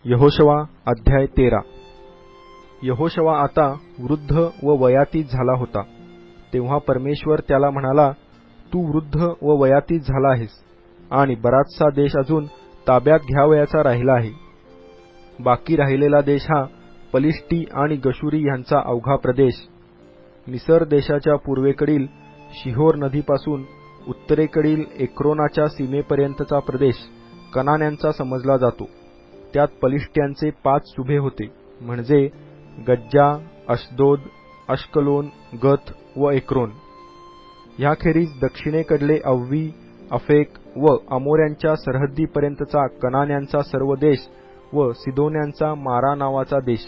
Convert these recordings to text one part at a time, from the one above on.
यहोशवा अध्याय 13. यहोशवा आता वृद्ध व वयातीत झाला होता. तेव्हा परमेश्वर त्याला म्हणाला, तू वृद्ध व वयातीत झाला आहेस आणि बराचसा देश अजून ताब्यात घ्यावयाचा राहिला आहे. बाकी राहिलेला देश हा पलिष्टी आणि गशुरी यांचा अवघा प्रदेश, मिसर देशाच्या पूर्वेकडील शिहोर नदीपासून उत्तरेकडील एक्रोनाच्या सीमेपर्यंतचा प्रदेश कनान्यांचा समजला जातो. त्यात पलिष्ट्यांचे 5 सुभे होते, म्हणजे गज्जा, अशदोद, अश्कलोन, गत व एक्रोन. ह्याखेरीज दक्षिणेकडले अव्वी, अफेक व अमोऱ्यांच्या सरहद्दीपर्यंतचा कनान्यांचा सर्व देश व सिदोन्यांचा मारा नावाचा देश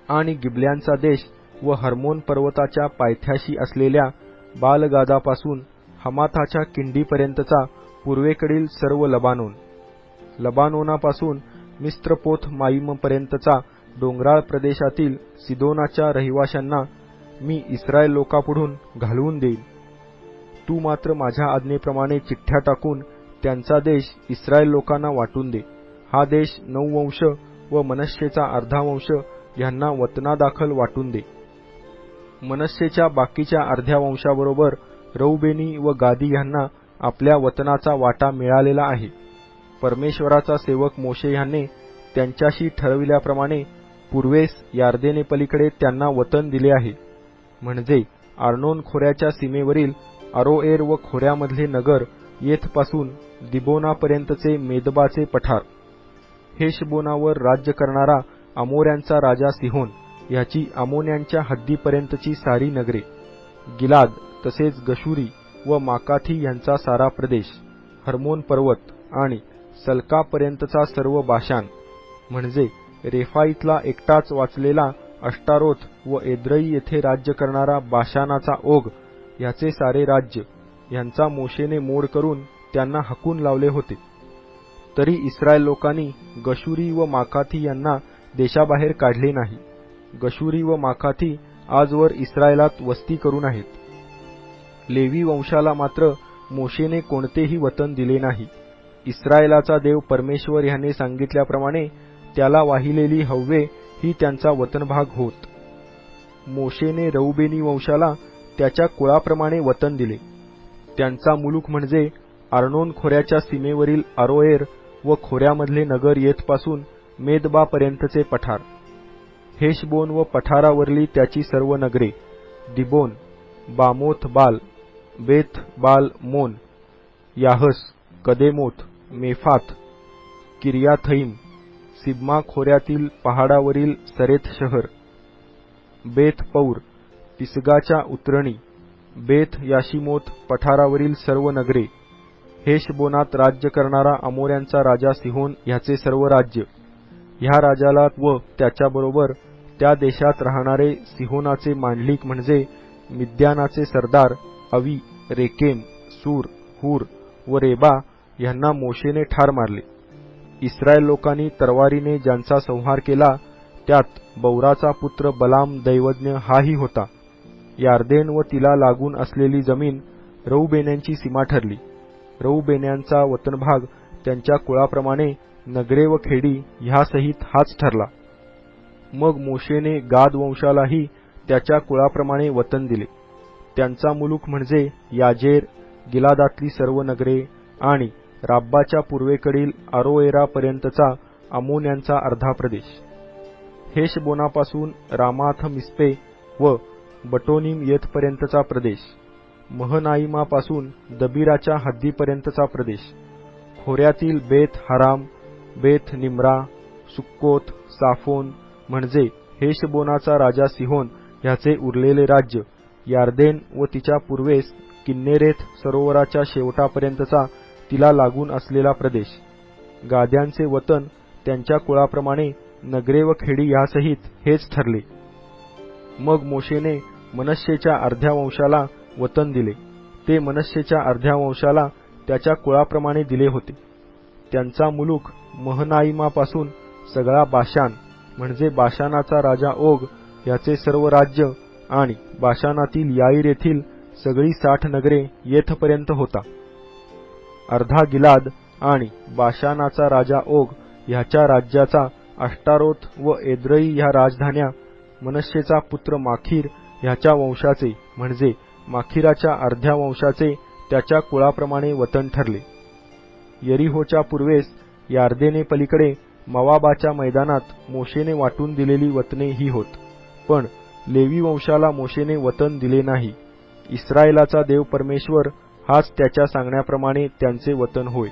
आणि गिबल्यांचा देश व हर्मोन पर्वताच्या पायथ्याशी असलेल्या बालगादापासून हमाथाच्या किंडीपर्यंतचा पूर्वेकडील सर्व लबानोन, लबानोनापासून मिस्त्रपोथ माईमपर्यंतचा डोंगराळ प्रदेशातील सिदोनाच्या रहिवाशांना मी इस्रायल लोकांपुढून घालवून देईन. तू मात्र माझ्या आज्ञेप्रमाणे चिठ्ठ्या टाकून त्यांचा देश इस्रायल लोकांना वाटून दे. हा देश 9 वंश व मनश्शेचा अर्धा वंश ह्यांना वतनादाखल वाटून दे. मनश्शेच्या बाकीच्या अर्ध्या वंशाबरोबर रौबेनी व गादी ह्यांना आपल्या वतनाचा वाटा मिळालेला आहे. परमेश्वराचा सेवक मोशे ह्याने त्यांच्याशी ठरविल्याप्रमाणे पूर्वेस यार्देने पलीकडे त्यांना वतन दिले आहे, म्हणजे आर्नोन खोऱ्याच्या सीमेवरील अरोएर व खोऱ्यामधले नगर येथपासून दिबोनापर्यंतचे मेदबाचे पठार, हेशबोनावर राज्य करणारा अमोऱ्यांचा राजा सिहोन ह्याची अमोन्यांच्या हद्दीपर्यंतची सारी नगरे, गिलाद तसेच गशुरी व माकाथी यांचा सारा प्रदेश, हर्मोन पर्वत आणि सल्कापर्यंतचा सर्व बाशान, म्हणजे रेफाईतला एकटाच वाचलेला अष्टारोथ व एद्रई येथे राज्य करणारा बाशानाचा ओग ह्याचे सारे राज्य, ह्यांचा मोशेने मोड करून त्यांना हकून लावले होते. तरी इस्रायल लोकांनी गशुरी व माकाथी यांना देशाबाहेर काढले नाही. गशुरी व माकाथी आजवर इस्रायलात वस्ती करून आहेत. लेवी वंशाला मात्र मोशेने कोणतेही वतन दिले नाही. इस्रायलाचा देव परमेश्वर ह्याने सांगितल्याप्रमाणे त्याला वाहिलेली हव्वे ही त्यांचा वतनभाग होत. मोशेने रौबेनी वंशाला त्याच्या कुळाप्रमाणे वतन दिले. त्यांचा मुलूक म्हणजे आर्नोन खोऱ्याच्या सीमेवरील अरोएर व खोऱ्यामधले नगर येथपासून मेदबापर्यंतचे पठार, हेशबोन व पठारावरली त्याची सर्व नगरे, दिबोन, बामोथ बाल, बेथ बाल मोन, याहस, कदेमोत, मेफात, किर्याथईम, सिब्मा खोऱ्यातील पहाडावरील सरेथ शहर, बेथ पौर, पिसगाच्या उतरणी, बेथ याशिमोत पठारावरील सर्व नगरे, हेशबोनात राज्य करणारा अमोऱ्यांचा राजा सिहोन ह्याचे सर्व राज्य. ह्या राजाला व त्याच्याबरोबर त्या देशात राहणारे सिहोनाचे मांडलिक म्हणजे मिद्यानाचे सरदार अवी, रेकेम, सूर, हूर व रेबा ह्यांना मोशेने ठार मारले. इस्रायल लोकांनी तरवारीने ज्यांचा संहार केला त्यात बौराचा पुत्र बलाम दैवज्ञ हाही होता. यार्देन व तिला लागून असलेली जमीन रौबेन्यांची सीमा ठरली. रौबेन्यांचा वतनभाग त्यांच्या कुळाप्रमाणे नगरे व खेडी ह्यासहित हाच ठरला. मग मोशेने गाद वंशालाही त्याच्या कुळाप्रमाणे वतन दिले. त्यांचा मुलूक म्हणजे याजेर, गिलादातली सर्व नगरे आणि राब्बाच्या पूर्वेकडील अरोएरापर्यंतचा अमोन्यांचा अर्धा प्रदेश, हेशबोनापासून रामाथ मिस्पे व बटोनिम येथपर्यंतचा प्रदेश, महनाईमापासून दबीराच्या हद्दीपर्यंतचा प्रदेश, खोऱ्यातील बेथ हराम, बेथ निम्रा, सुक्कोत, साफोन म्हणजे हेशबोनाचा राजा सिहोन ह्याचे उरलेले राज्य, यार्देन व तिच्या पूर्वेस किन्नेरेथ सरोवराच्या शेवटापर्यंतचा तिला लागून असलेला प्रदेश. गाद्यांचे वतन त्यांच्या कुळाप्रमाणे नगरे व खेडी ह्यासहित हेच ठरले. मग मोशेने मनश्शेच्या अर्ध्या वंशाला वतन दिले. ते मनश्शेच्या अर्ध्या वंशाला त्याच्या कुळाप्रमाणे दिले होते. त्यांचा मुलूक महनाईमापासून सगळा बाशान म्हणजे बाशानाचा राजा ओग ह्याचे सर्व राज्य आणि बाशानातील याईर येथील सगळी 60 नगरे येथपर्यंत होता. अर्धा गिलाद आणि बाशानाचा राजा ओग ह्याच्या राज्याचा अष्टारोथ व एद्रई ह्या राजधान्या मनश्शेचा पुत्र माखीर ह्याच्या वंशाचे म्हणजे माखीराच्या अर्ध्या वंशाचे त्याच्या कुळाप्रमाणे वतन ठरले. यरीहोच्या पूर्वेस यार्देने पलीकडे मवाबाच्या मैदानात मोशेने वाटून दिलेली वतने ही होत. पण लेवी वंशाला मोशेने वतन दिले नाही. इस्रायेलाचा देव परमेश्वर हाच त्याच्या सांगण्याप्रमाणे त्यांचे वतन होय.